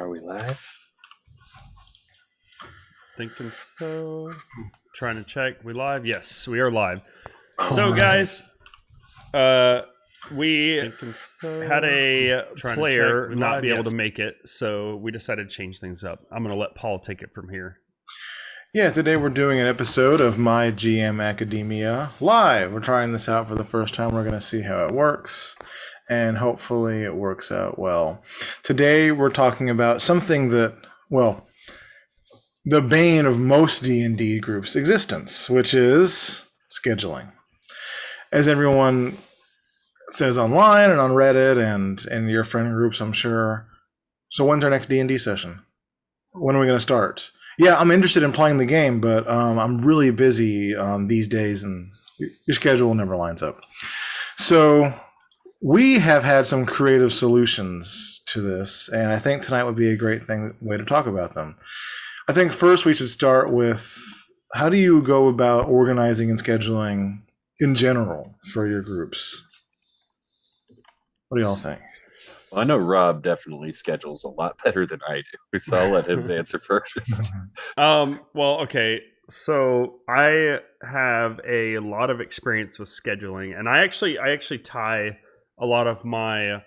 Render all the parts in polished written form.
Are we live? Thinking so. Trying to check. We live? Yes, we are live. So, guys, we had a player not be able to make it, so we decided to change things up. I'm going to let Paul take it from here. Yeah, today we're doing an episode of My GM Academia live. We're trying this out for the first time. We're going to see how it works, and hopefully it works out well. Today we're talking about something that, well, the bane of most D&D groups' existence, which is scheduling. As everyone says online and on Reddit and in your friend groups, I'm sure. So when's our next D&D session? When are we going to start? Yeah, I'm interested in playing the game, but I'm really busy these days, and your schedule never lines up. So we have had some creative solutions to this, and I think tonight would be a great way to talk about them. I think first we should start with, how do you go about organizing and scheduling in general for your groups? What do y'all think? Well, I know Rob definitely schedules a lot better than I do, so I'll let him answer first. Well, okay. So I have a lot of experience with scheduling, and I actually tie a lot of my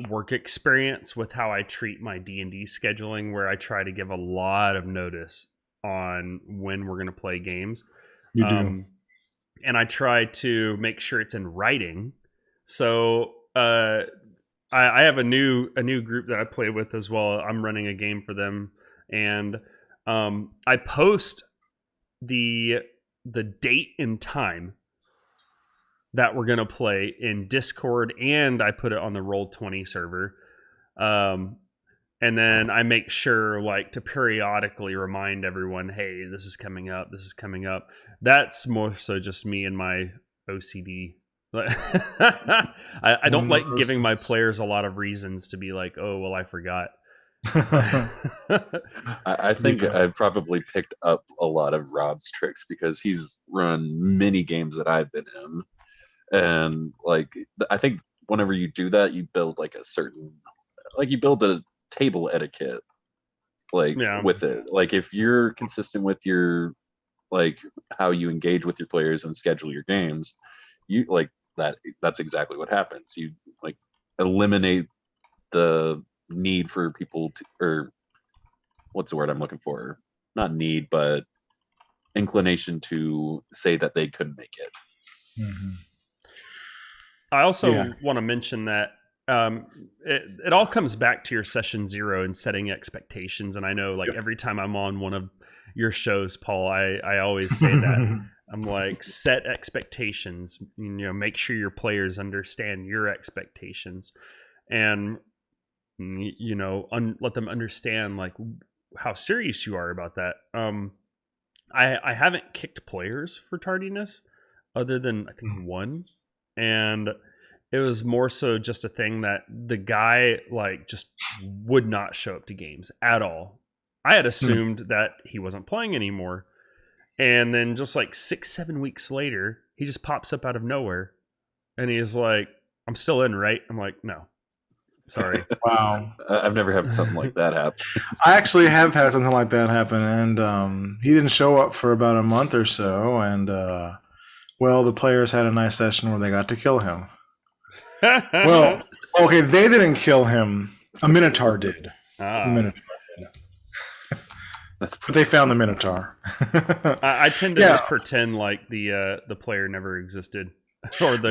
work experience with how I treat my D&D scheduling, where I try to give a lot of notice on when we're going to play games. You do. And I try to make sure it's in writing. So I have a new group that I play with as well. I'm running a game for them, and I post the date and time that we're going to play in Discord, and I put it on the Roll20 server. And then I make sure to periodically remind everyone, hey, this is coming up. That's more so just me and my OCD. I don't like giving my players a lot of reasons to be like, oh, well, I forgot. I think I've probably picked up a lot of Rob's tricks because he's run many games that I've been in. And I think whenever you do that, you build you build a table etiquette with it. If you're consistent with your how you engage with your players and schedule your games, you that's exactly what happens. You eliminate the need for people to, or what's the word I'm looking for? Not need, but inclination to say that they couldn't make it. Mm-hmm. I also want to mention that it all comes back to your session 0 and setting expectations. And I know every time I'm on one of your shows, Paul, I always say that. I'm like, set expectations, make sure your players understand your expectations, and let them understand how serious you are about that. I haven't kicked players for tardiness other than I think one, and it was more so just a thing that the guy just would not show up to games at all. I had assumed that he wasn't playing anymore. And then just 6-7 weeks later, he just pops up out of nowhere. And he's like, I'm still in, right? I'm like, no. Sorry. Wow. I've never had something like that happen. I actually have had something like that happen. And he didn't show up for about a month or so. And, the players had a nice session where they got to kill him. Well, okay, they didn't kill him. A Minotaur did. A Minotaur did. But they found the Minotaur. I tend to just pretend like the player never existed. At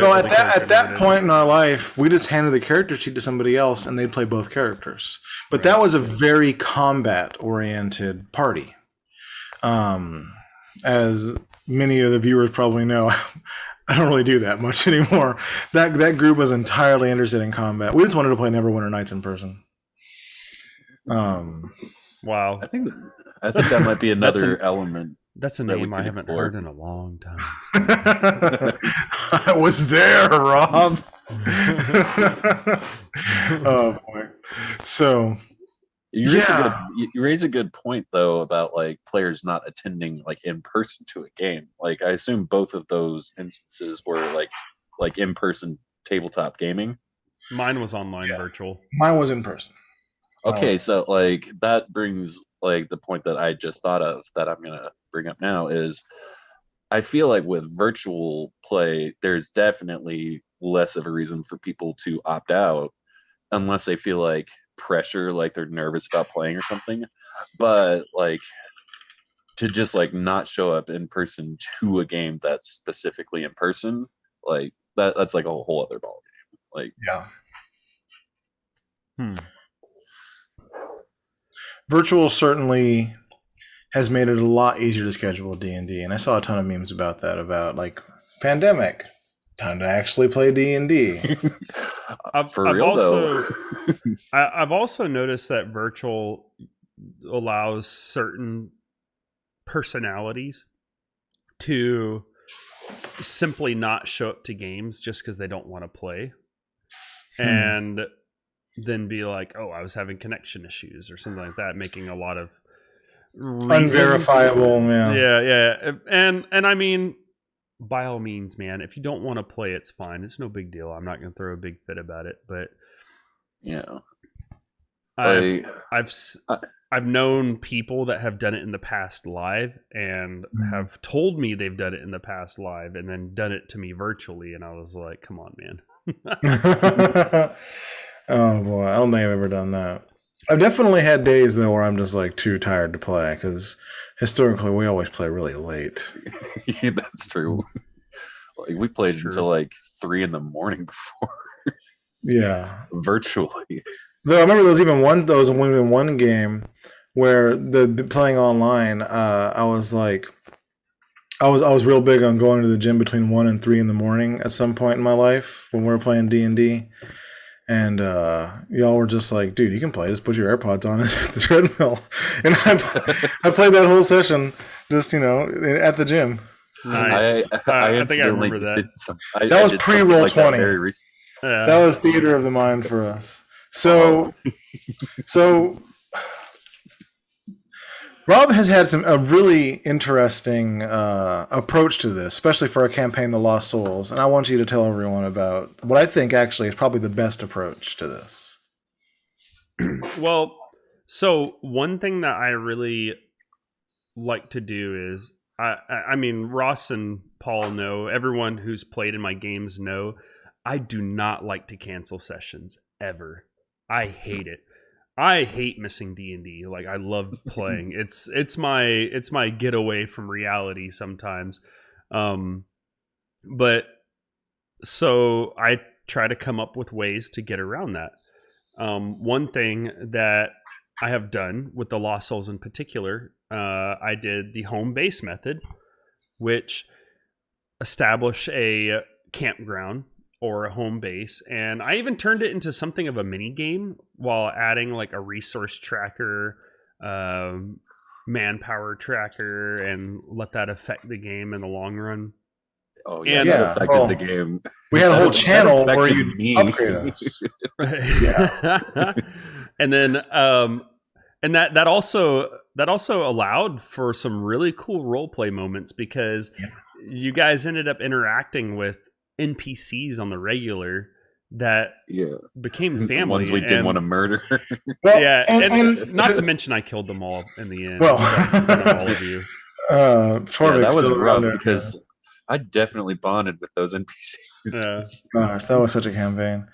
that point in our life, we just handed the character sheet to somebody else, and they'd play both characters. But that was a very combat-oriented party. As many of the viewers probably know, I don't really do that much anymore. That group was entirely interested in combat. We just wanted to play Neverwinter Nights in person. Wow. I think that might be another element. That's a name I haven't heard in a long time. I was there, Rob. Oh boy. So you raise a good point though about players not attending in person to a game. I assume both of those instances were in person tabletop gaming. Mine was online virtual. Mine was in person. Okay, so like that brings like the point that I just thought of that I'm gonna bring up now is I feel like with virtual play, there's definitely less of a reason for people to opt out unless they feel like pressure, like they're nervous about playing or something. But like to just like not show up in person to a game that's specifically in person, like that's like a whole other ballgame. Like yeah. Virtual certainly has made it a lot easier to schedule D&D, and I saw a ton of memes about that, about like pandemic, time to actually play D&D. For real though. I've also noticed that virtual allows certain personalities to simply not show up to games just because they don't want to play, and then be like, "Oh, I was having connection issues" or something like that, making a lot of reasons. Unverifiable, man. Yeah, and I mean, by all means, man, if you don't want to play, it's fine. It's no big deal. I'm not going to throw a big fit about it, but yeah, I've known people that have done it in the past live and have told me they've done it in the past live and then done it to me virtually, and I was like, "Come on, man." Oh boy, I don't think I've ever done that. I've definitely had days though where I'm just like too tired to play because historically we always play really late. Yeah, that's true. Like we played until like 3 a.m. before. Yeah, virtually. Though I remember there was one game where the playing online. I was real big on going to the gym between 1 and 3 a.m. at some point in my life when we were playing D&D. And y'all were just like, dude, you can play. Just put your AirPods on at the treadmill. And I played that whole session just, at the gym. Nice. I think I remember that. That was pre-Roll20. That was theater of the mind for us. So Rob has had a really interesting approach to this, especially for our campaign, The Lost Souls. And I want you to tell everyone about what I think actually is probably the best approach to this. Well, so one thing that I really like to do is, I mean, Ross and Paul know, everyone who's played in my games know, I do not like to cancel sessions ever. I hate it. I hate missing D&D. Like, I love playing. It's my getaway from reality sometimes. But so I try to come up with ways to get around that. One thing that I have done with the Lost Souls in particular, I did the home base method, which established a campground or a home base, and I even turned it into something of a mini game while adding like a resource tracker, manpower tracker, and let that affect the game in the long run. Oh yeah, and that affected the game. We had a whole channel where you upgrade us. Yeah. And then and that also allowed for some really cool role play moments because you guys ended up interacting with NPCs on the regular that became family. Ones we didn't want to murder. Well, and not to mention I killed them all in the end. Well, all of you. That was rough because I definitely bonded with those NPCs. Yeah. Gosh, that was such a campaign.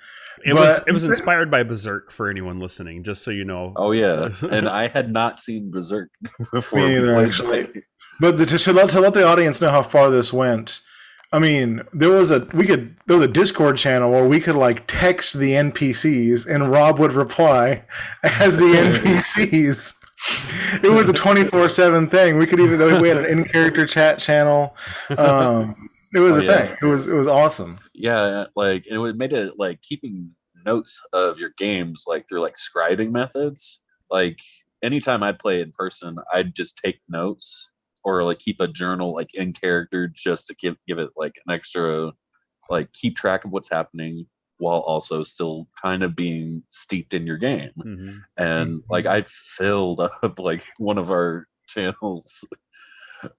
It was inspired by Berserk for anyone listening, just so you know. Oh yeah, and I had not seen Berserk before. Me neither, actually. But to let the audience know how far this went, I mean, there was a Discord channel where we could like text the NPCs and Rob would reply as the NPCs. It was a 24/7 thing. We had an in-character chat channel. It was a thing. It was awesome. Yeah, like it made it like keeping notes of your games like through like scribing methods. Like anytime I'd play in person, I'd just take notes or like keep a journal like in character just to give it like an extra like keep track of what's happening while also still kind of being steeped in your game. Mm-hmm. And like I filled up like one of our channels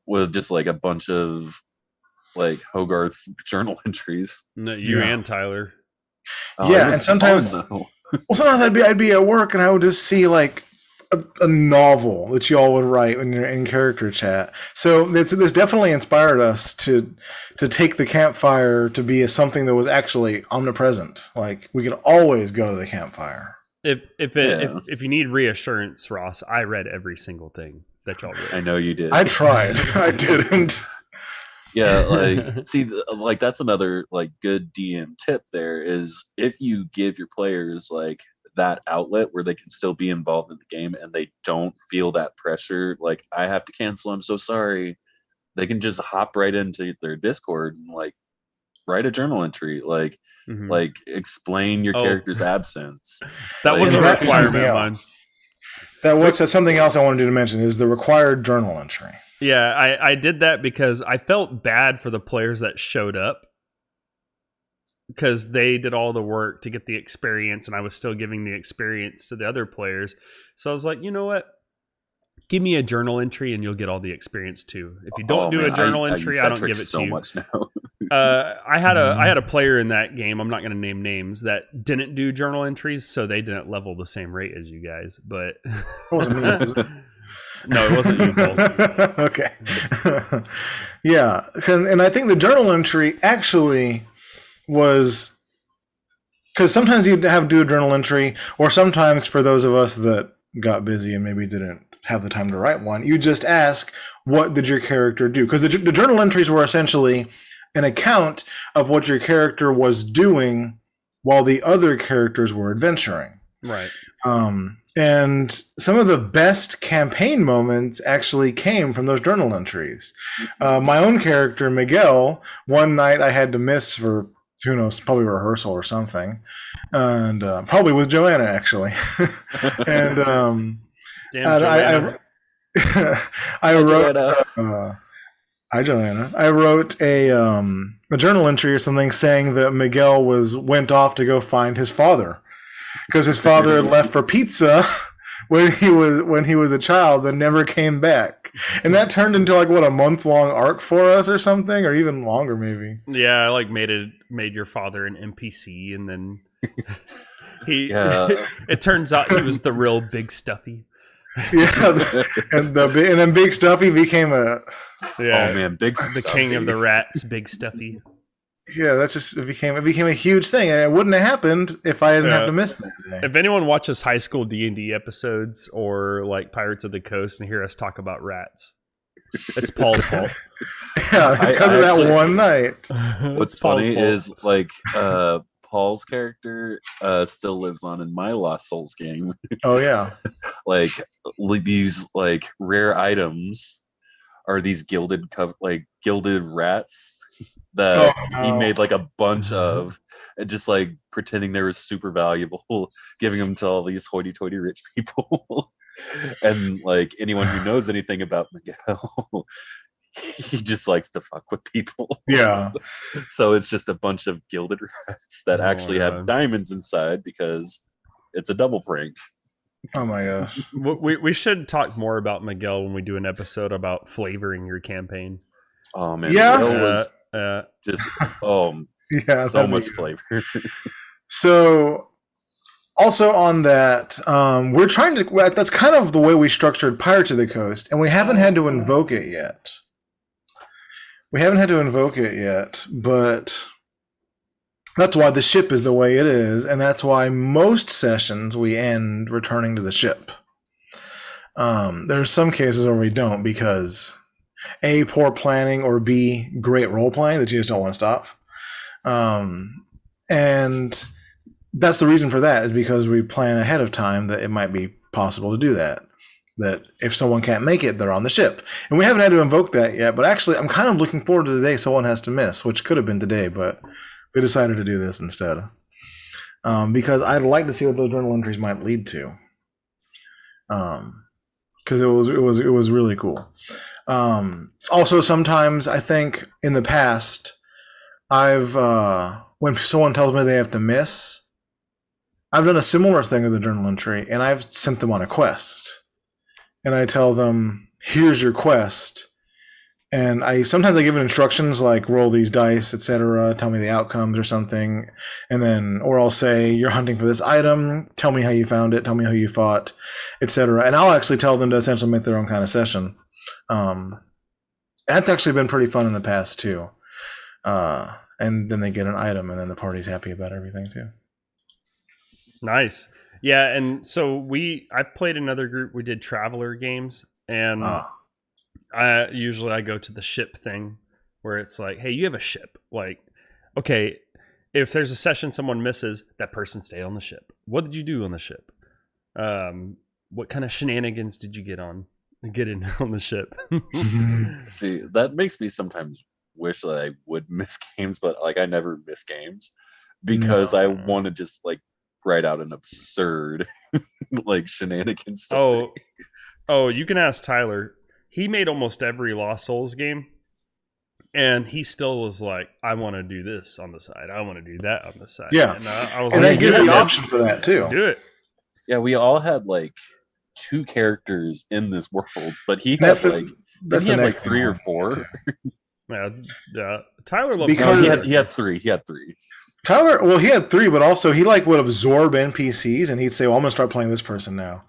with just like a bunch of like Hogarth journal entries. No, you and Tyler. And sometimes Well, sometimes I'd be at work and I would just see like a novel that you all would write when you're in character chat. So this definitely inspired us to take the campfire to be something that was actually omnipresent. Like we could always go to the campfire. If you need reassurance, Ross, I read every single thing that y'all read. I know you did. I tried. I didn't. Yeah, like see, like that's another like good DM tip. There is if you give your players like that outlet where they can still be involved in the game and they don't feel that pressure. Like I have to cancel. I'm so sorry. They can just hop right into their Discord and like write a journal entry. Like like explain your character's absence. That was a requirement of mine. That's something else I wanted you to mention is the required journal entry. Yeah, I did that because I felt bad for the players that showed up because they did all the work to get the experience and I was still giving the experience to the other players. So I was like, you know what? Give me a journal entry and you'll get all the experience too. If you don't do a journal entry, I don't give it so to you. Much now. I had a player in that game, I'm not going to name names, that didn't do journal entries, so they didn't level the same rate as you guys. But no, it wasn't you, Paul. Okay. Yeah, and I think the journal entry actually was because sometimes you'd have to do a journal entry, or sometimes for those of us that got busy and maybe didn't have the time to write one, you just ask, what did your character do? Because the journal entries were essentially an account of what your character was doing while the other characters were adventuring. Right. And some of the best campaign moments actually came from those journal entries. My own character, Miguel, one night I had to miss for, who knows, probably rehearsal or something. And probably with Joanna, actually. And Damn, I wrote... Hi, Joanna. I wrote a journal entry or something saying that Miguel went off to go find his father because his father had left for pizza when he was a child and never came back, and that turned into like a month-long arc for us or something, or even longer maybe. Yeah, I like made your father an NPC, and then it turns out he was the real Big Stuffy. Yeah, and then Big Stuffy became a. Yeah. Oh man, Big Stuffy. The king of the rats, Big Stuffy. Yeah, it became a huge thing, and it wouldn't have happened if I didn't have to miss that day. If anyone watches high school D&D episodes or like Pirates of the Coast and hear us talk about rats, it's Paul's fault. Yeah, it's because of that one night. What's funny is like Paul's character still lives on in my Lost Souls game. Oh yeah, like these like rare items are these gilded rats that he made like a bunch of, and just like pretending they were super valuable, giving them to all these hoity-toity rich people. And like anyone who knows anything about Miguel, he just likes to fuck with people. Yeah. So it's just a bunch of gilded rats that actually have diamonds inside because it's a double prank. Oh my gosh. We should talk more about Miguel when we do an episode about flavoring your campaign. Oh man, yeah. Miguel was just so much flavor. So also on that, we're trying to. That's kind of the way we structured Pirates of the Coast, and we haven't had to invoke it yet. But that's why the ship is the way it is, and that's why most sessions we end returning to the ship. There's some cases where we don't because A, poor planning, or B, great role playing that you just don't want to stop. And that's the reason for that is because we plan ahead of time that it might be possible to do that. That if someone can't make it, they're on the ship. And we haven't had to invoke that yet, but actually I'm kind of looking forward to the day someone has to miss, which could have been today, but we decided to do this instead. Because I'd like to see what those journal entries might lead to. Because it was really cool. Also, sometimes I think in the past, I've when someone tells me they have to miss, I've done a similar thing with the journal entry, and I've sent them on a quest. And I tell them, here's your quest. And sometimes I give it instructions like roll these dice, etc., tell me the outcomes or something. And then, or I'll say, you're hunting for this item, tell me how you found it, tell me how you fought, etc. And I'll actually tell them to essentially make their own kind of session. That's actually been pretty fun in the past too. And then they get an item and then the party's happy about everything too. Nice. Yeah. And so I played another group. We did Traveler games, and I go to the ship thing where it's like, hey, you have a ship. Like, okay, if there's a session someone misses, that person stay on the ship. What did you do on the ship? What kind of shenanigans did you get in on the ship? See, that makes me sometimes wish that I would miss games, but like I never miss games because I want to just like write out an absurd like shenanigans story. Oh, you can ask Tyler. He made almost every Lost Souls game, and he still was like, I want to do this on the side. I want to do that on the side. Yeah. And I was and like, they give the option for that too. Do it. Yeah, we all had like 2 characters in this world, but he had like 3 or 4. Yeah. Tyler loved because he had 3. He had 3. Tyler, well, he had 3, but also he like would absorb NPCs, and he'd say, "Well, I'm gonna start playing this person now,"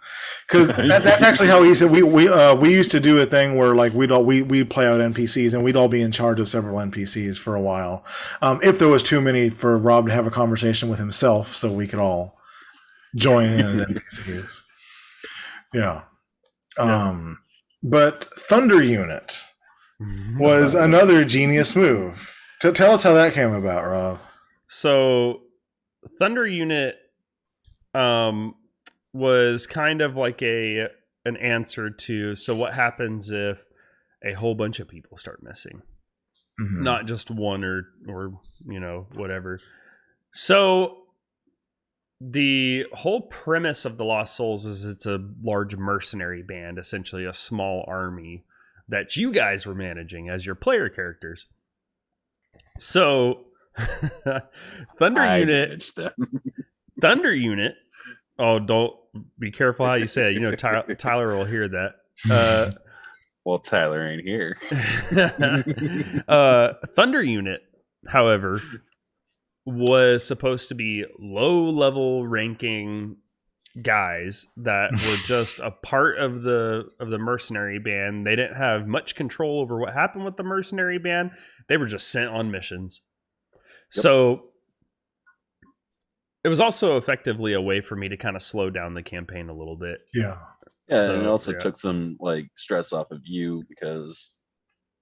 because that's actually how he said we used to do a thing where like we'd play out NPCs, and we'd all be in charge of several NPCs for a while. If there was too many for Rob to have a conversation with himself, so we could all join in as NPCs. Yeah. But Thunder Unit was another genius move. Tell us how that came about, Rob. So Thunder Unit was kind of like an answer to, so what happens if a whole bunch of people start missing? Mm-hmm. Not just one or whatever. So the whole premise of the Lost Souls is it's a large mercenary band, essentially a small army that you guys were managing as your player characters. So Thunder Unit. Oh, don't be careful how you say it. Tyler will hear that. Well, Tyler ain't here. Thunder Unit, however, was supposed to be low-level ranking guys that were just a part of the mercenary band. They didn't have much control over what happened with the mercenary band. They were just sent on missions. Yep. So it was also effectively a way for me to kind of slow down the campaign a little bit. Yeah. Yeah, so, and it also took some like stress off of you because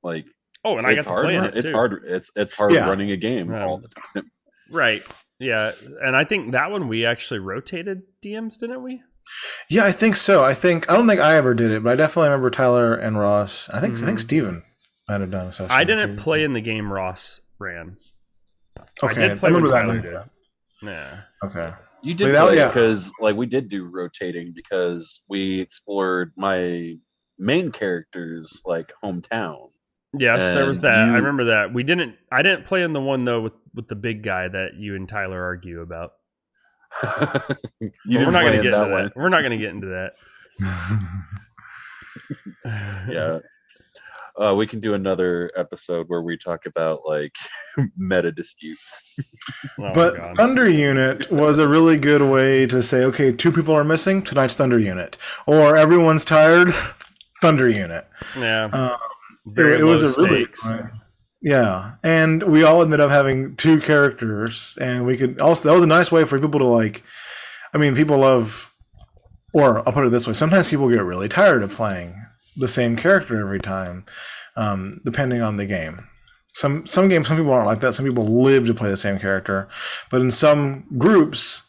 like and I got to play in it too. It's hard running a game all the time. Right. Yeah. And I think that one we actually rotated DMs, didn't we? Yeah, I think so. I don't think I ever did it, but I definitely remember Tyler and Ross. I think Steven might have done a session. I didn't play in the game Ross ran. Okay. I did play with Tyler did. Yeah. Okay. You did play because like we did do rotating because we explored my main character's like hometown. Yes, and there was that. I remember that. I didn't play in the one though with the big guy that you and Tyler argue about. We're not going to get into that. We're not going to get into that. Yeah. We can do another episode where we talk about like meta disputes. But Thunder Unit was a really good way to say, okay, 2 people are missing, tonight's Thunder Unit. Or everyone's tired, Thunder Unit. Yeah. It was a really yeah, and we all ended up having 2 characters, and we could also that was a nice way for people to like. I mean, people love, or I'll put it this way: sometimes people get really tired of playing the same character every time, depending on the game. Some games, some people aren't like that. Some people live to play the same character, but in some groups,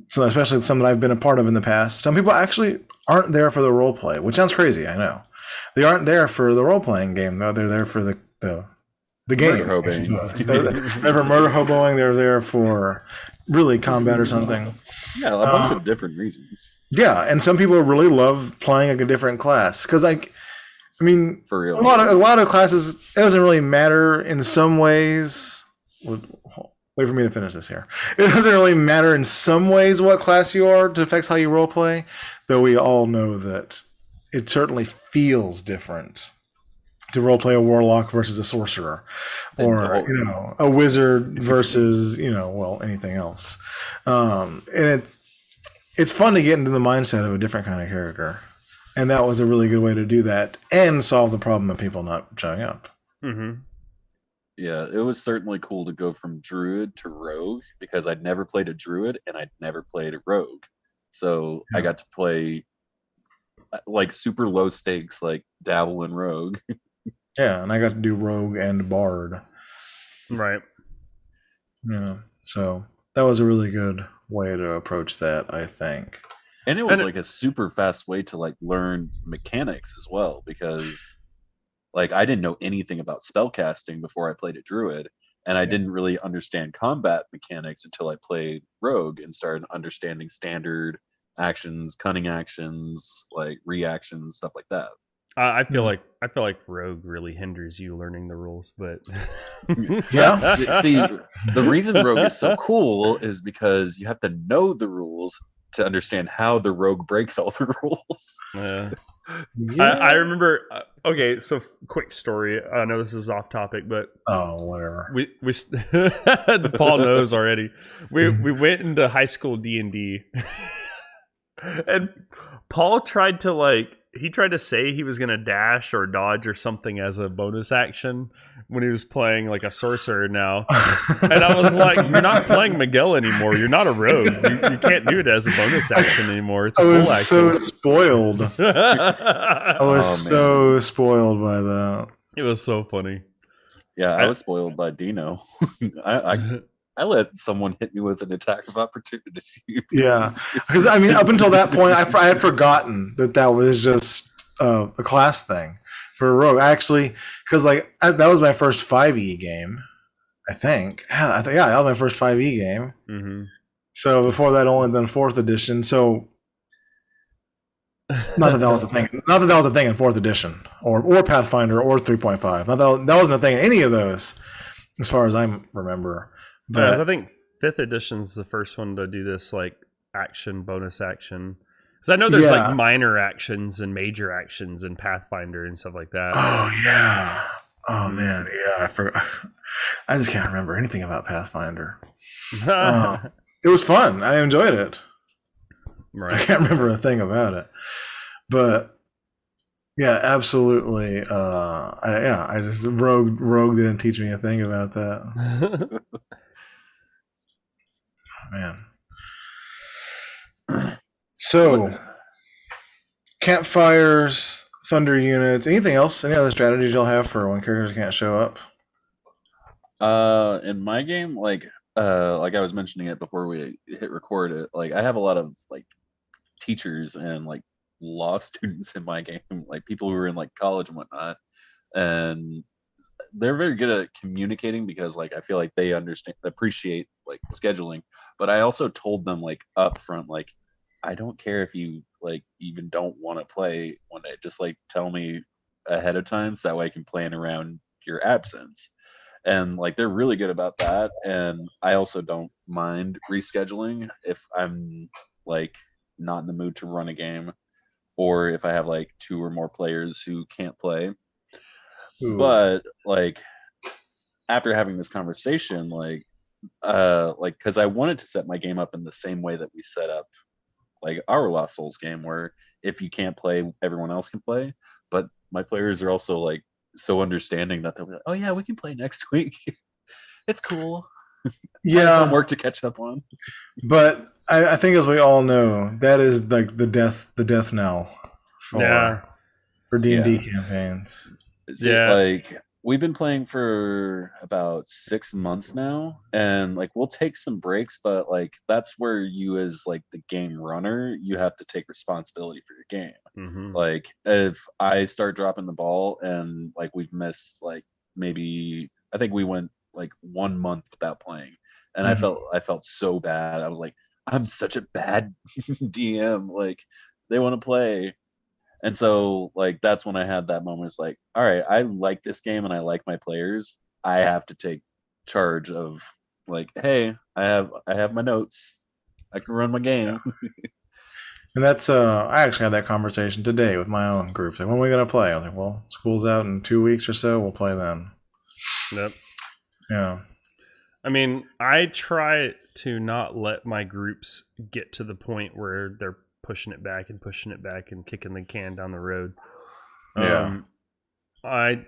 so especially some that I've been a part of in the past, some people actually aren't there for the role play, which sounds crazy. I know. They aren't there for the role-playing game, though. They're there for the game. They're there for murder hoboing. They're there for really combat or something. Yeah, a bunch of different reasons. Yeah, and some people really love playing like a different class because, like, I mean, for real, a lot of classes. It doesn't really matter in some ways. Wait for me to finish this here. It doesn't really matter in some ways what class you are. It affects how you role play, though we all know that. It certainly feels different to role play a warlock versus a sorcerer, or a wizard versus anything else. And it's fun to get into the mindset of a different kind of character, and that was a really good way to do that and solve the problem of people not showing up. Mm-hmm. Yeah, it was certainly cool to go from druid to rogue because I'd never played a druid and I'd never played a rogue. So I got to play like super low stakes, like dabble in rogue. Yeah, and I got to do rogue and bard. Right. Yeah, so that was a really good way to approach that, I think. And it was like a super fast way to like learn mechanics as well, because like I didn't know anything about spellcasting before I played a druid, and I didn't really understand combat mechanics until I played rogue and started understanding standard actions, cunning actions, like reactions, stuff like that. I feel like rogue really hinders you learning the rules, but Yeah. See, the reason rogue is so cool is because you have to know the rules to understand how the rogue breaks all the rules. Yeah. I remember. Okay, so quick story. I know this is off topic, but whatever. We Paul knows already. We went into high school D&D, and Paul tried to say he was gonna dash or dodge or something as a bonus action when he was playing like a sorcerer now. And I was like, you're not playing Miguel anymore. You're not a rogue. You can't do it as a bonus action anymore. It's a full action. So spoiled. I was so spoiled by that. It was so funny. Yeah, I was spoiled by Dino. I let someone hit me with an attack of opportunity. Yeah, because I mean, up until that point, I had forgotten that was just a class thing for a rogue. Actually, because that was my first 5e game, I think. That was my first 5e game. Mm-hmm. So before that, only done 4th edition. So not that was a thing. Not that was a thing in 4th edition or Pathfinder or 3.5. Not that wasn't a thing in any of those, as far as I remember. But I think 5th edition is the first one to do this like action bonus action. Because I know there's like minor actions and major actions in Pathfinder and stuff like that. Oh yeah. Oh man, yeah. I forgot. I just can't remember anything about Pathfinder. It was fun. I enjoyed it. Right. I can't remember a thing about it, but yeah, absolutely. I just rogue didn't teach me a thing about that. Man. So, campfires, thunder units, anything else? Any other strategies you'll have for when characters can't show up? In my game, like I was mentioning it before we hit record, it like I have a lot of like teachers and like law students in my game, like people who are in like college and whatnot, and they're very good at communicating because like I feel like they appreciate like scheduling. But I also told them like up front, like I don't care if you like even don't want to play one day, just like tell me ahead of time so that way I can plan around your absence. And like they're really good about that. And I also don't mind rescheduling if I'm like not in the mood to run a game, or if I have like 2 or more players who can't play. Ooh. But like after having this conversation, like because I wanted to set my game up in the same way that we set up like our Lost Souls game, where if you can't play, everyone else can play. But my players are also like so understanding that they'll be like, oh yeah, we can play next week. It's cool. Yeah, work to catch up on. But I think, as we all know, that is like the death knell for D&D campaigns. Like we've been playing for about 6 months now, and like we'll take some breaks, but like that's where you as like the game runner, you have to take responsibility for your game. Mm-hmm. Like if I start dropping the ball and like we've missed like maybe I think we went like 1 month without playing, and I felt so bad. I was like, I'm such a bad DM. Like they want to play. And so, like, that's when I had that moment. It's like, all right, I like this game and I like my players. I have to take charge of, like, hey, I have my notes. I can run my game. And that's I actually had that conversation today with my own group. Like, when are we gonna play? I was like, well, school's out in 2 weeks or so. We'll play then. Yep. Yeah. I mean, I try to not let my groups get to the point where they're pushing it back and kicking the can down the road. Yeah. I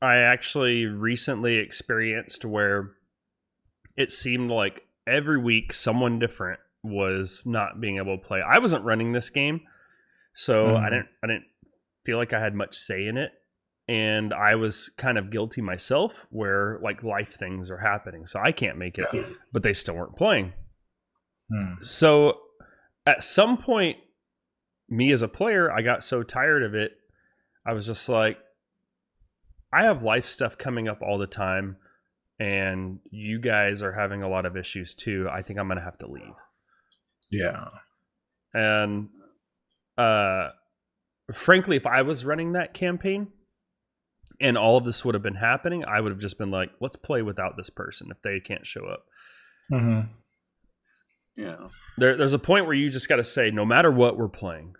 actually recently experienced where it seemed like every week someone different was not being able to play. I wasn't running this game, so I didn't feel like I had much say in it. And I was kind of guilty myself where like life things are happening. So I can't make it, but they still weren't playing. So at some point, me as a player, I got so tired of it. I was just like, I have life stuff coming up all the time, and you guys are having a lot of issues too. I think I'm going to have to leave. Yeah. And frankly, if I was running that campaign and all of this would have been happening, I would have just been like, let's play without this person if they can't show up. Mm-hmm. Yeah. There's a point where you just got to say, no matter what, we're playing.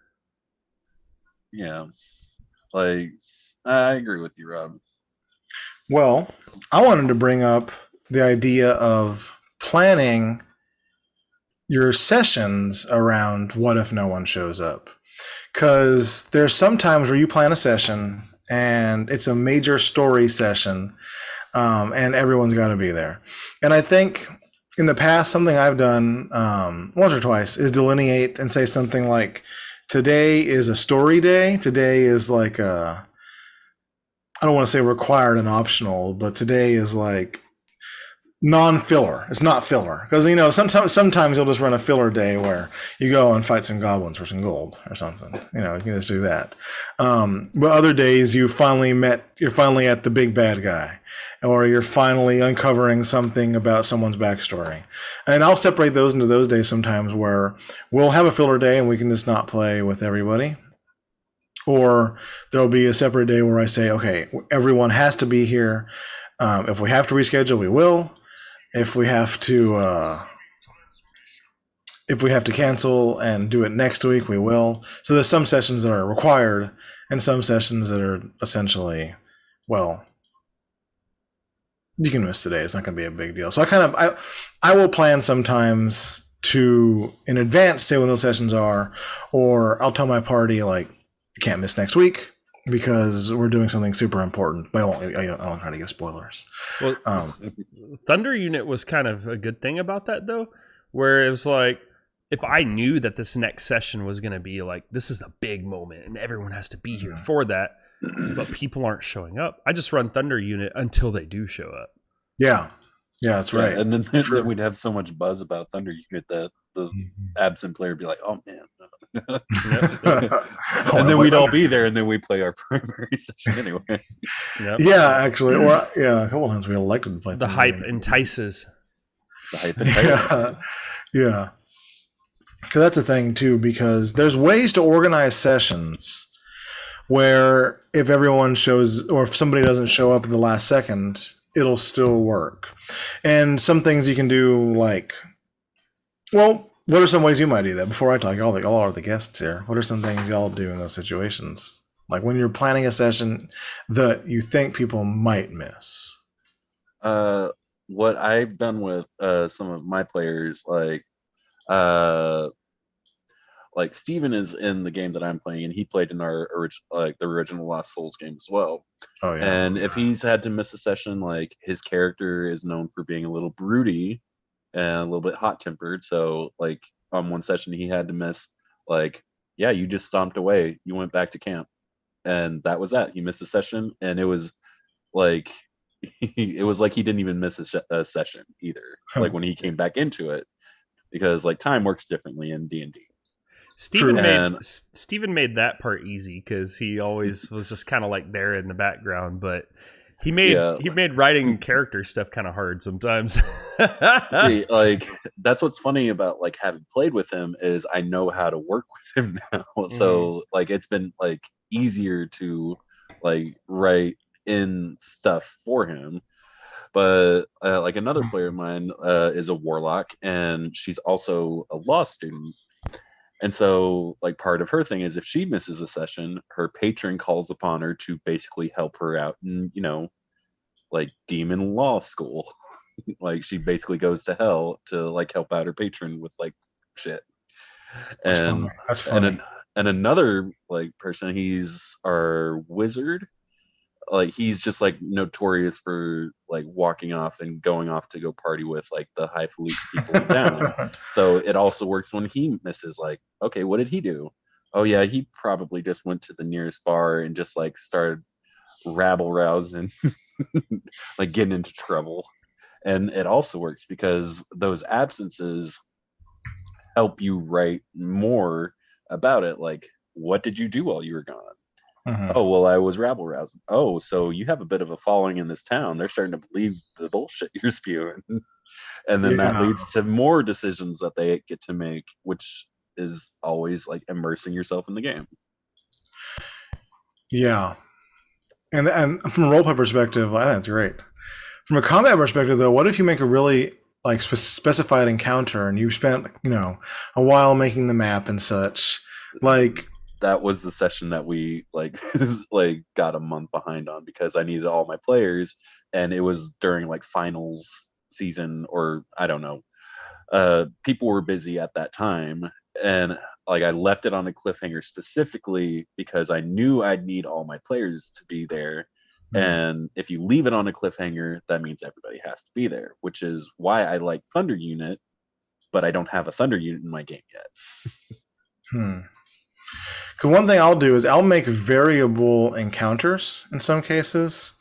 Yeah. Like, I agree with you, Rob. Well, I wanted to bring up the idea of planning your sessions around what if no one shows up. Because there's some times where you plan a session and it's a major story session, and everyone's got to be there. And I think in the past, something I've done once or twice is delineate and say something like, today is a story day. Today is like I don't want to say required and optional, but today is like non-filler. It's not filler, because sometimes you'll just run a filler day where you go and fight some goblins for some gold or something. You can just do that. But other days you're finally at the big bad guy, or you're finally uncovering something about someone's backstory. And I'll separate those into those days sometimes where we'll have a filler day and we can just not play with everybody. Or there'll be a separate day where I say, okay, everyone has to be here. If we have to reschedule, we will. If we have to cancel and do it next week, we will. So there's some sessions that are required and some sessions that are essentially, well, you can miss today. It's not going to be a big deal. So I will plan sometimes to in advance say when those sessions are, or I'll tell my party like, you can't miss next week because we're doing something super important. But I don't try to give spoilers. Well, Thunder Unit was kind of a good thing about that, though, where it was like, if I knew that this next session was going to be like, this is the big moment and everyone has to be here for that, but people aren't showing up, I just run Thunder Unit until they do show up. Yeah, that's right. And then we'd have so much buzz about Thunder Unit that the absent player would be like, oh, man. And then we'd all be there, and then we play our primary session anyway. Yep. Yeah, actually. Or, a couple times we elected to play. The hype entices. Yeah. Because that's a thing, too, because there's ways to organize sessions where if everyone shows, or if somebody doesn't show up in the last second, it'll still work. And some things you can do, like, well, what are some ways you might do that? Before I talk, all are the guests here. What are some things y'all do in those situations? Like when you're planning a session that you think people might miss? What I've done with some of my players, like Steven is in the game that I'm playing, and he played in our the original Lost Souls game as well. Oh yeah. And if he's had to miss a session, like his character is known for being a little broody and a little bit hot-tempered. So like on one session he had to miss, like, yeah, you just stomped away, you went back to camp, and that was that. He missed a session, and it was like he didn't even miss a session either. Like when he came back into it, because like time works differently in D&D. Steven made that part easy because he always was just kind of like there in the background, but he made writing character stuff kind of hard sometimes. See, like that's what's funny about like having played with him is I know how to work with him now. So like it's been like easier to like write in stuff for him. But like another player of mine is a warlock, and she's also a law student. And so, like, part of her thing is if she misses a session, her patron calls upon her to basically help her out in, like demon law school. Like, she basically goes to hell to like help out her patron with like shit. That's And funny. That's funny. and another like person, he's our wizard. Like, he's just like notorious for like walking off and going off to go party with like the highfalutin people in town. So it also works when he misses. Like, okay, what did he do? Oh yeah, he probably just went to the nearest bar and just like started rabble rousing, like getting into trouble. And it also works because those absences help you write more about it. Like, what did you do while you were gone? Oh, well, I was rabble rousing. Oh, so you have a bit of a following in this town. They're starting to believe the bullshit you're spewing. And then that leads to more decisions that they get to make, which is always like immersing yourself in the game. Yeah. And from a roleplay perspective, I think that's great. From a combat perspective, though, what if you make a really like specified encounter and you spent, a while making the map and such? Like, that was the session that we like like got a month behind on because I needed all my players, and it was during like finals season, or I don't know. People were busy at that time, and like I left it on a cliffhanger specifically because I knew I'd need all my players to be there. And if you leave it on a cliffhanger, that means everybody has to be there, which is why I like Thunder Unit, but I don't have a Thunder Unit in my game yet. Because one thing I'll do is I'll make variable encounters in some cases,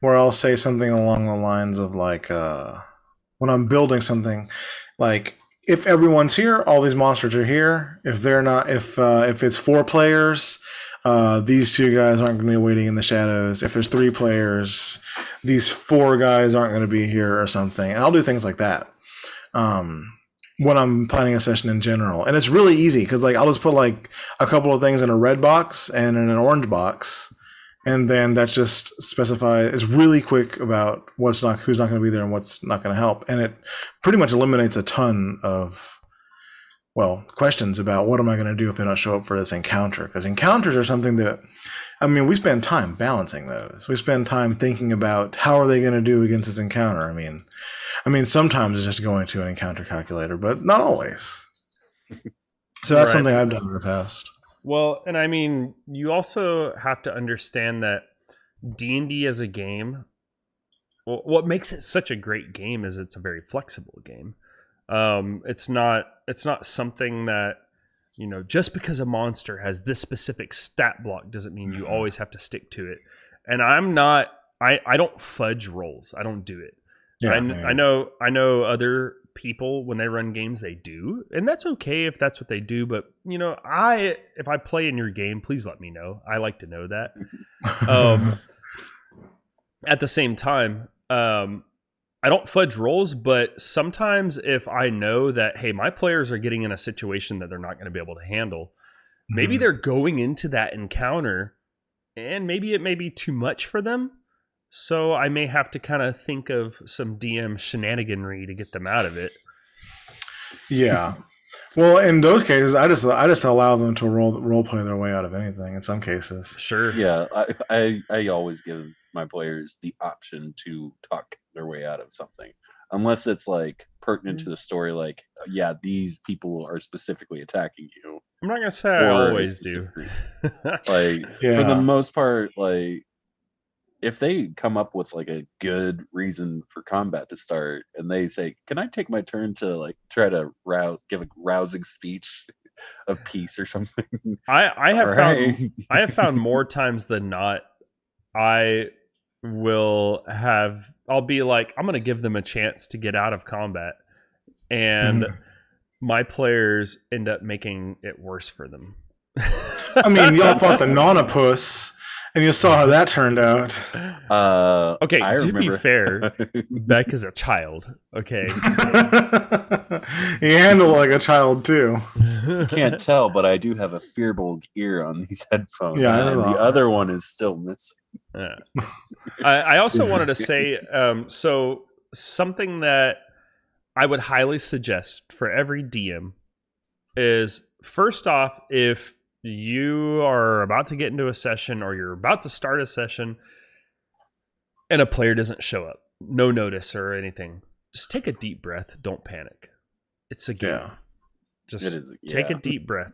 where I'll say something along the lines of like, when I'm building something, like if everyone's here, all these monsters are here. If they're not, if it's 4 players, these 2 guys aren't going to be waiting in the shadows. If there's 3 players, these 4 guys aren't going to be here or something. And I'll do things like that. When I'm planning a session in general. And it's really easy because like I'll just put like a couple of things in a red box and in an orange box. And then that's just specified. It's really quick about who's not going to be there and what's not going to help. And it pretty much eliminates a ton of, questions about what am I going to do if they don't show up for this encounter? Because encounters are something that, we spend time balancing those. We spend time thinking about how are they going to do against this encounter. I mean, sometimes it's just going to an encounter calculator, but not always. So that's something I've done in the past. Well, and you also have to understand that D&D as a game, what makes it such a great game is it's a very flexible game. It's not something that, just because a monster has this specific stat block doesn't mean you always have to stick to it. And I don't fudge rolls. I don't do it. Yeah, I know other people when they run games they do, and that's okay if that's what they do. But if I play in your game, please let me know. I like to know that. At the same time, I don't fudge rolls, but sometimes if I know that hey, my players are getting in a situation that they're not going to be able to handle, maybe they're going into that encounter, and maybe it may be too much for them. So I may have to kind of think of some DM shenaniganry to get them out of it. Yeah. Well, in those cases, I just allow them to role play their way out of anything. In some cases, sure. Yeah, I always give my players the option to talk their way out of something, unless it's like pertinent to the story. Like, yeah, these people are specifically attacking you. I'm not gonna say I always do. Like, for the most part, like, if they come up with like a good reason for combat to start and they say, can I take my turn to like try to give a rousing speech of peace or something? I have found more times than not, I'll be like, I'm going to give them a chance to get out of combat. And my players end up making it worse for them. Y'all fought the Nonapus. And you saw how that turned out. Okay, to be fair, Beck is a child. Okay. You handle like a child too. You can't tell, but I do have a Fearbold ear on these headphones. Yeah, and the other one is still missing. I also wanted to say, so something that I would highly suggest for every DM is first off, if you are about to get into a session or you're about to start a session and a player doesn't show up, no notice or anything, just take a deep breath. Don't panic. It's a game. Yeah. Just take a deep breath.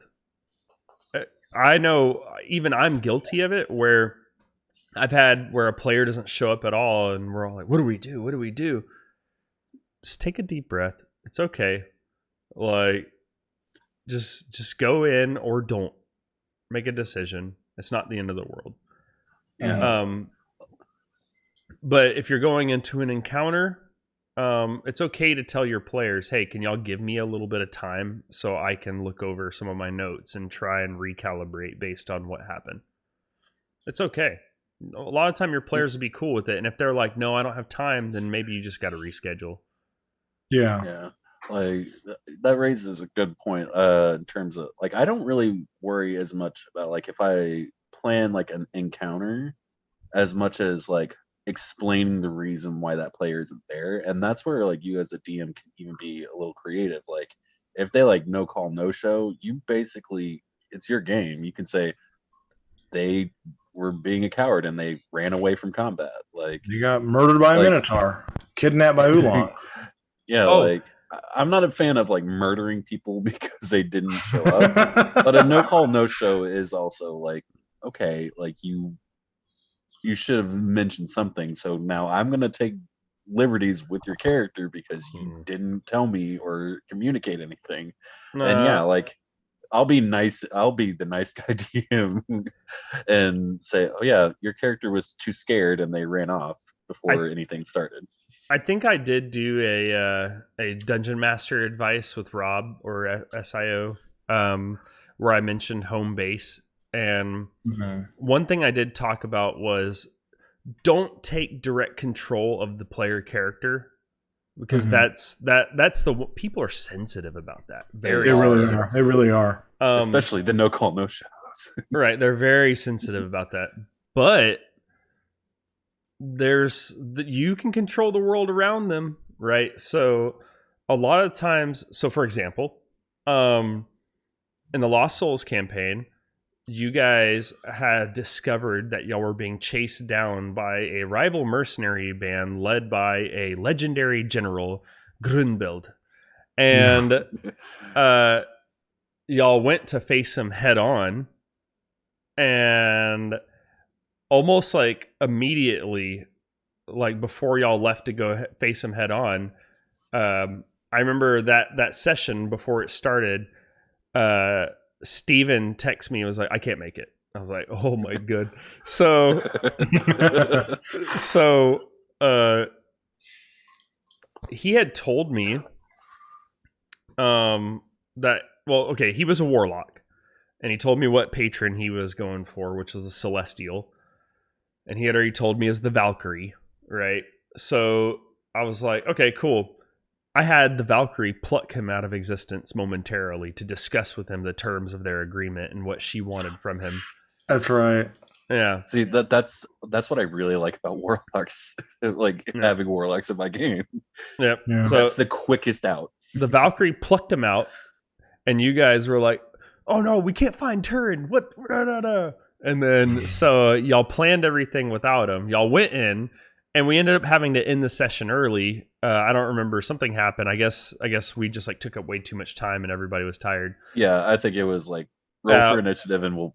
I know even I'm guilty of it, where I've had where a player doesn't show up at all and we're all like, what do we do? What do we do? Just take a deep breath. It's okay. Like, just go in or don't. Make a decision. It's not the end of the world. Yeah. But if you're going into an encounter, it's okay to tell your players, hey, can y'all give me a little bit of time so I can look over some of my notes and try and recalibrate based on what happened. It's okay. A lot of time your players will be cool with it. And if they're like, no, I don't have time, then maybe you just got to reschedule. Yeah. Like that raises a good point in terms of like I don't really worry as much about like if I plan like an encounter as much as like explaining the reason why that player isn't there. And that's where like you as a DM can even be a little creative. Like if they like no call, no show, you basically it's your game. You can say they were being a coward and they ran away from combat. Like You got murdered by a minotaur, kidnapped by Oolong. Yeah, like I'm not a fan of like murdering people because they didn't show up. But a no call, no show is also like, okay, like you should have mentioned something. So now I'm gonna take liberties with your character because you didn't tell me or communicate anything. And yeah, like I'll be nice. I'll be the nice guy DM and say, oh yeah, your character was too scared and they ran off before anything started. I think I did do a Dungeon Master advice with Rob or SIO where I mentioned home base. And one thing I did talk about was don't take direct control of the player character because that's the people are sensitive about that. They really are. Especially the no call, no shows. Right. They're very sensitive about that. But you can control the world around them, right? So a lot of times, so for example, in the Lost Souls campaign, you guys had discovered that y'all were being chased down by a rival mercenary band led by a legendary general, Grunbild. And y'all went to face him head on, and almost like immediately, like before y'all left to go face him head on, I remember that session before it started, Steven texted me and was like, I can't make it. I was like, oh my god. So he had told me that, well, okay, he was a warlock. And he told me what patron he was going for, which was a celestial. And he had already told me as the Valkyrie, right? So I was like, okay, cool. I had the Valkyrie pluck him out of existence momentarily to discuss with him the terms of their agreement and what she wanted from him. That's right. Yeah. See, that's what I really like about warlocks, like having warlocks in my game. Yep. Yeah. So that's the quickest out. The Valkyrie plucked him out, and you guys were like, "Oh no, we can't find Turin." What? And then so y'all planned everything without him. Y'all went in, and we ended up having to end the session early. I don't remember. Something happened. I guess we just like took up way too much time, and everybody was tired. Yeah, I think it was like roll for initiative, and we'll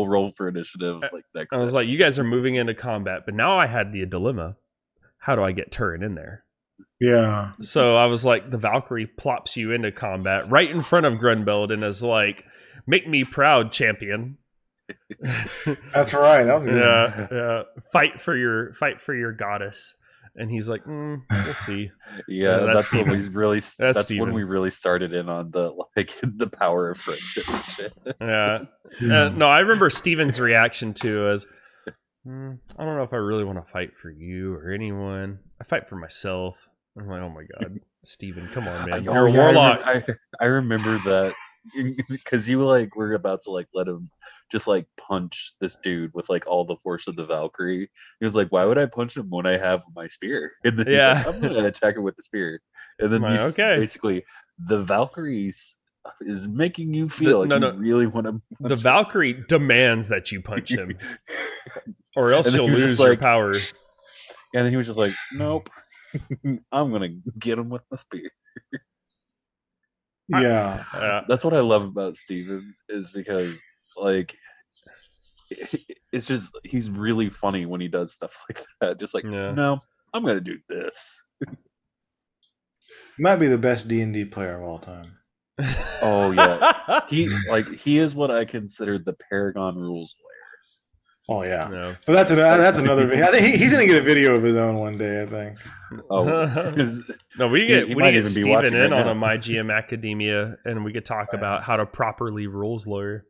roll for initiative like next. I was like, you guys are moving into combat, but now I had the dilemma: how do I get Turin in there? Yeah. So I was like, the Valkyrie plops you into combat right in front of Grunbild and is like, "Make me proud, champion." That's right. That was good. Yeah. Fight for your goddess. And he's like, we'll see. Yeah, that's when we really. That's when we really started in on the the power of friendship and shit. Yeah. No, I remember Steven's reaction to as, I don't know if I really want to fight for you or anyone. I fight for myself. I'm like, oh my god, Steven, come on, man. You're a warlock. I remember that because you were about to let him just punch this dude with all the force of the Valkyrie. He was like, why would I punch him when I have my spear? And then he's like, I'm gonna attack him with the spear. And then basically the Valkyries is making you feel really want to. The Valkyrie demands that you punch him, or else you'll lose your power. And then he was just like, "Nope, I'm gonna get him with my spear." Yeah, that's what I love about Steven, is because like it's just he's really funny when he does stuff like that. Just like, no, I'm gonna do this. Might be the best D&D player of all time. Oh yeah, he is what I consider the Paragon rules player. Oh yeah, no. But that's another video. I think he's gonna get a video of his own one day, I think. Oh no, we get Steven in on a My GM Academia, and we could talk about how to properly rules lawyer.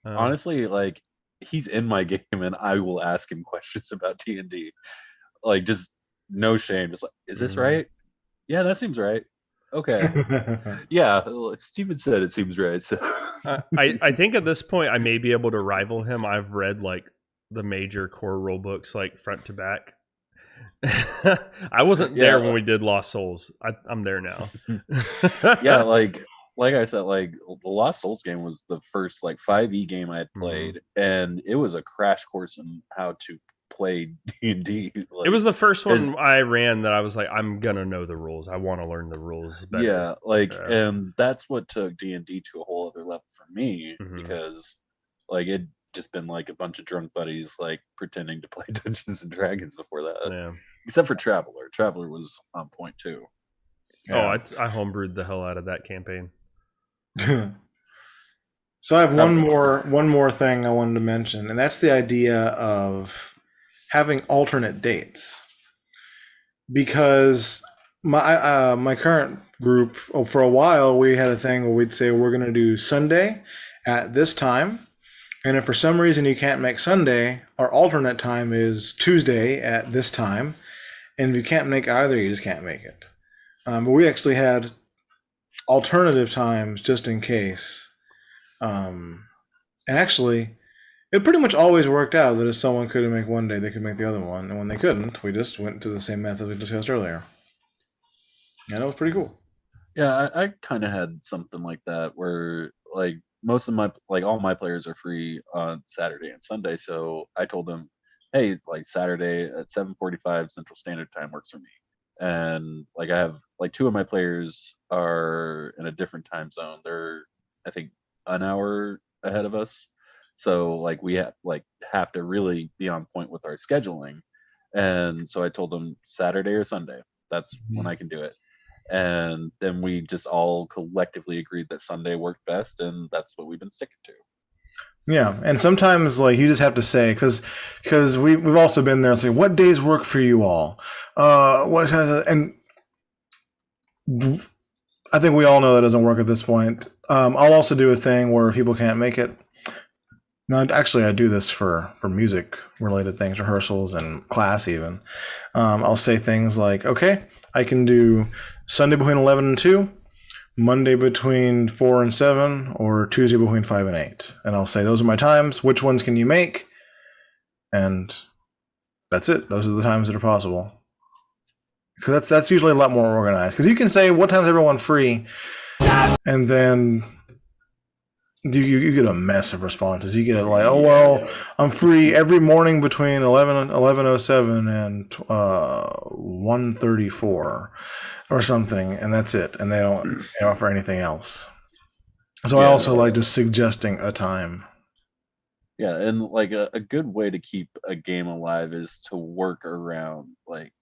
Honestly, like he's in my game, and I will ask him questions about D&D. Like, just no shame. Just like, is this right? Yeah, that seems right. Okay. Yeah, Steven said it seems right. So I think at this point I may be able to rival him. I've read like the major core rule books like front to back. I wasn't there when we did Lost Souls. I'm there now. Yeah, like I said, like the Lost Souls game was the first like 5e game I had played, and it was a crash course in how to play D&D. It was the first one I ran that I was like, I'm gonna know the rules. I want to learn the rules better. Yeah, and that's what took D&D to a whole other level for me, because like it'd just been like a bunch of drunk buddies like pretending to play Dungeons and Dragons before that. Yeah. Except for Traveler. Traveler was on point too. Yeah. Oh, I homebrewed the hell out of that campaign. So I have one more thing I wanted to mention, and that's the idea of having alternate dates, because my current group, for a while we had a thing where we'd say we're going to do Sunday at this time, and if for some reason you can't make Sunday, our alternate time is Tuesday at this time, and if you can't make either, you just can't make it. But we actually had alternative times just in case, and actually it pretty much always worked out that if someone couldn't make one day, they could make the other one. And when they couldn't, we just went to the same method we discussed earlier. And it was pretty cool. Yeah, I kind of had something like that where like most of all my players are free on Saturday and Sunday. So I told them, hey, like Saturday at 7:45 Central Standard Time works for me. And like I have like 2 of my players are in a different time zone. They're, I think, an hour ahead of us. So like we have to really be on point with our scheduling. And so I told them Saturday or Sunday. That's when I can do it. And then we just all collectively agreed that Sunday worked best, and that's what we've been sticking to. Yeah, and sometimes like you just have to say, because we've also been there and say, what days work for you all? And I think we all know that doesn't work at this point. I'll also do a thing where people can't make it. No, actually, I do this for music-related things, rehearsals and class even. I'll say things like, okay, I can do Sunday between 11 and 2, Monday between 4 and 7, or Tuesday between 5 and 8. And I'll say, those are my times. Which ones can you make? And that's it. Those are the times that are possible. Because that's usually a lot more organized. Because you can say, what time is everyone free? And then you get a mess of responses. You get it like, oh, well, I'm free every morning between 11:07 and 1:34 or something, and that's it. And they don't offer anything else. So I also like just suggesting a time. Yeah, and like a good way to keep a game alive is to work around like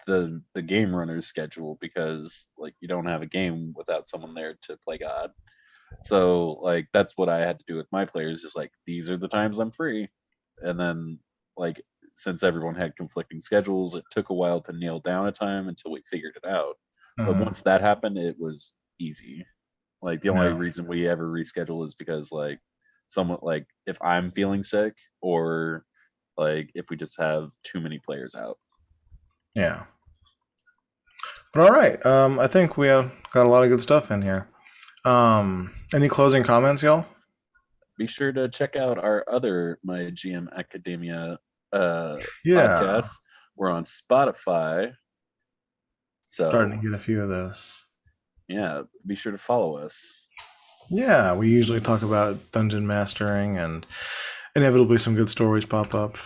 the game runner's schedule, because like you don't have a game without someone there to play God. So like that's what I had to do with my players, is like, these are the times I'm free. And then like since everyone had conflicting schedules, it took a while to nail down a time until we figured it out. But once that happened, it was easy. Like the only reason we ever reschedule is because like someone, like if I'm feeling sick, or like if we just have too many players out. Yeah. But all right. I think we have got a lot of good stuff in here. Any closing comments, y'all? Be sure to check out our other My GM Academia podcasts. We're on Spotify. So starting to get a few of those. Yeah, be sure to follow us. Yeah, we usually talk about dungeon mastering, and inevitably some good stories pop up.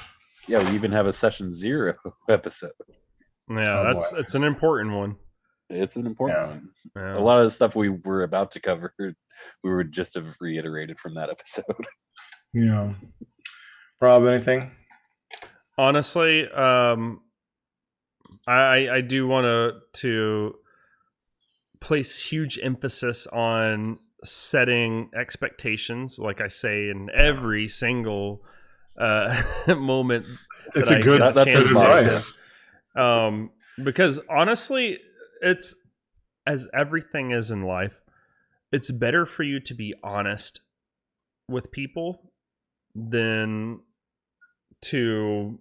Yeah, we even have a session 0 episode. Yeah, it's an important one. It's an important one. Yeah. A lot of the stuff we were about to cover, we would just have reiterated from that episode. Yeah. Rob, anything? Honestly, I do want to place huge emphasis on setting expectations, like I say in every single moment. It's a good. That's advice. Because honestly, it's as everything is in life. It's better for you to be honest with people than to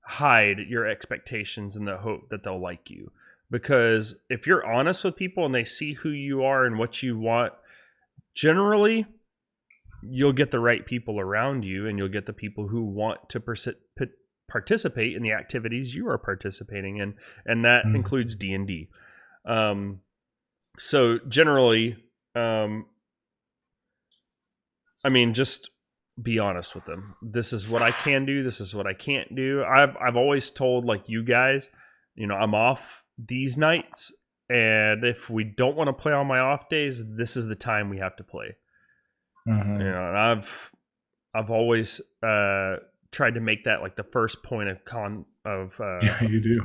hide your expectations in the hope that they'll like you. Because if you're honest with people and they see who you are and what you want, generally you'll get the right people around you, and you'll get the people who want to participate in the activities you are participating in, and that includes D&D. So generally, just be honest with them. This is what I can do. This is what I can't do. I've always told, like, you guys, I'm off these nights, and if we don't want to play on my off days, this is the time we have to play. Mm-hmm. And I've always tried to make that like the first point of yeah, you do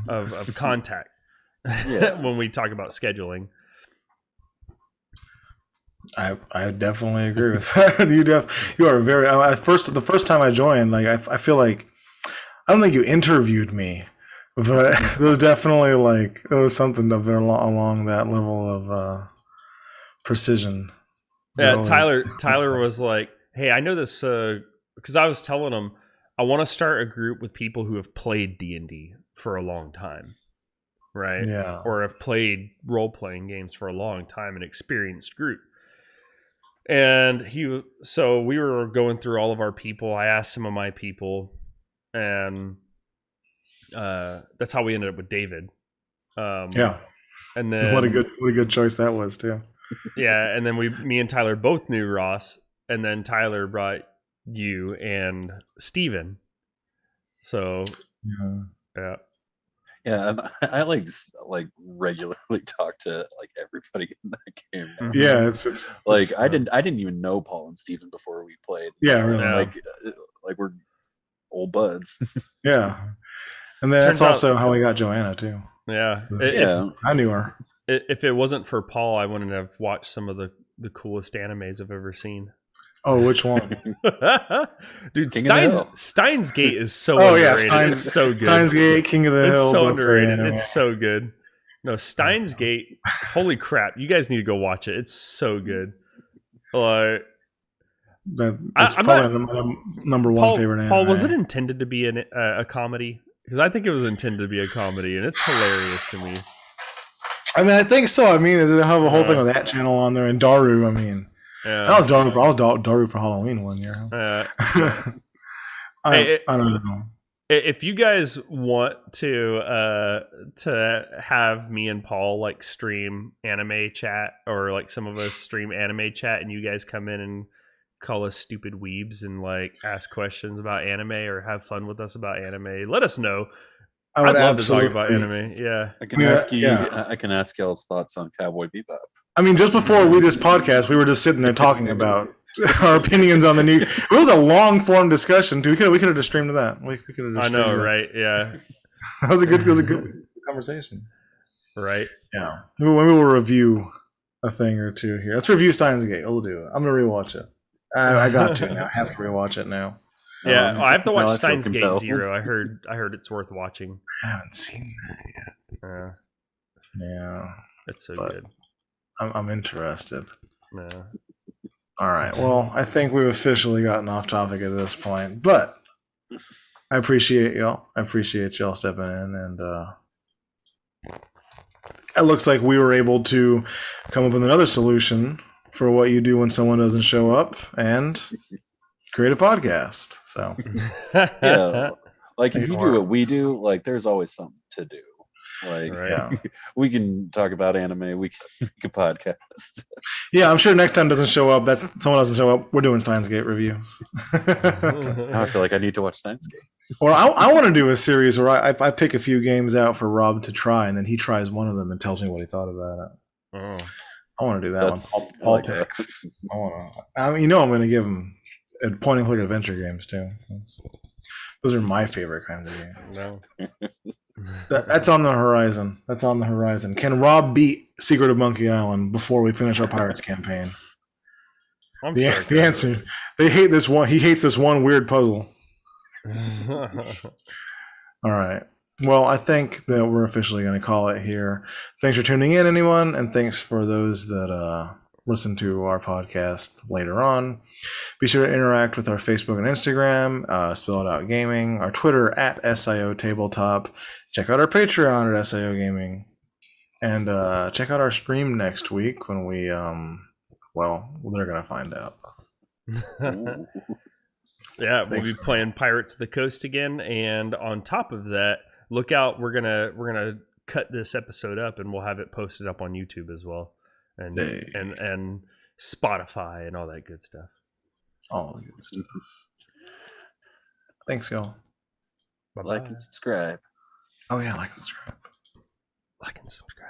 of contact when we talk about scheduling. I definitely agree with that. You are very. The first time I joined, like I feel like I don't think you interviewed me, but there was definitely there was something up there along that level of precision. Yeah, Tyler was like, "Hey, I know this because I was telling him I want to start a group with people who have played D&D for a long time, right? Yeah, or have played role-playing games for a long time, an experienced group." And so we were going through all of our people. I asked some of my people, and that's how we ended up with David. Yeah, and then what a good choice that was too. Yeah, and then me and Tyler both knew Ross, and then Tyler brought you and Steven. So yeah. Yeah, and I like regularly talk to everybody in that game. Mm-hmm. Yeah, it's I didn't even know Paul and Steven before we played. Yeah, really. Like we're old buds. Yeah, and that's also how we got Joanna too. Yeah, I knew her. If it wasn't for Paul, I wouldn't have watched some of the coolest animes I've ever seen. Oh, which one? Dude, Steins Gate is so underrated. It's so good. Steins Gate, King of the Hill. It's so underrated. It's so good. No, Steins Gate, holy crap. You guys need to go watch it. It's so good. That's probably my number one favorite anime. Paul, was it intended to be a comedy? Because I think it was intended to be a comedy, and it's hilarious to me. I mean, I think so. I mean, they have a whole thing with that channel on there, and Daru. I mean, that was Daru. I was Daru for Halloween one year. I don't know. If you guys want to have me and Paul stream anime chat, or some of us stream anime chat, and you guys come in and call us stupid weebs and ask questions about anime or have fun with us about anime, let us know. I'd love to talk about anime. Yeah, I can ask you. Yeah. I can ask y'all's thoughts on Cowboy Bebop. I mean, just before this podcast, we were just sitting there talking about our opinions on the new. It was a long form discussion. We could have just streamed that. We could have. I know, right? Yeah, that was a good conversation. Right. Yeah. Maybe we'll review a thing or two here. Let's rewiew Steins Gate. We'll do it. I'm gonna rewatch it. I got to now. I have to rewatch it now. Yeah, I have to watch Steins Gate 0. I heard it's worth watching. I haven't seen that yet. Yeah, it's so good. I'm interested. Yeah. All right. Well, I think we've officially gotten off topic at this point, but I appreciate y'all. I appreciate y'all stepping in, and it looks like we were able to come up with another solution for what you do when someone doesn't show up, and create a podcast. So yeah, if you do what we do, there's always something to do. Like, Right. Yeah. we can talk about anime. We can make a podcast. Yeah, I'm sure next time doesn't show up. That's someone doesn't show up. We're doing Steins Gate reviews. Now I feel like I need to watch Steins Gate. Or I want to do a series where I pick a few games out for Rob to try, and then he tries one of them and tells me what he thought about it. Oh. I want to do that one. I like that. Picks. I mean, you know, I'm going to give him point and click adventure games too. Those are my favorite kinds of games. No. That's on the horizon. That's on the horizon. Can Rob beat Secret of Monkey Island before we finish our Pirates campaign? I'm The, sure the answer: they hate this one. He hates this one weird puzzle. All right. Well, I think that we're officially going to call it here. Thanks for tuning in, anyone, and thanks for those that listen to our podcast later on. Be sure to interact with our Facebook and Instagram, Spell It Out Gaming, our Twitter at SIO Tabletop. Check out our Patreon at SIO Gaming. And check out our stream next week when we, well, they're going to find out. Yeah, we'll Thanks. be playing Pirates of the Coast again, and on top of that, look out, we're gonna cut this episode up and we'll have it posted up on YouTube as well. And Hey. and Spotify and all that good stuff. All the good stuff. Thanks, y'all. Bye-bye. Like and subscribe. Oh, yeah, like and subscribe. Like and subscribe.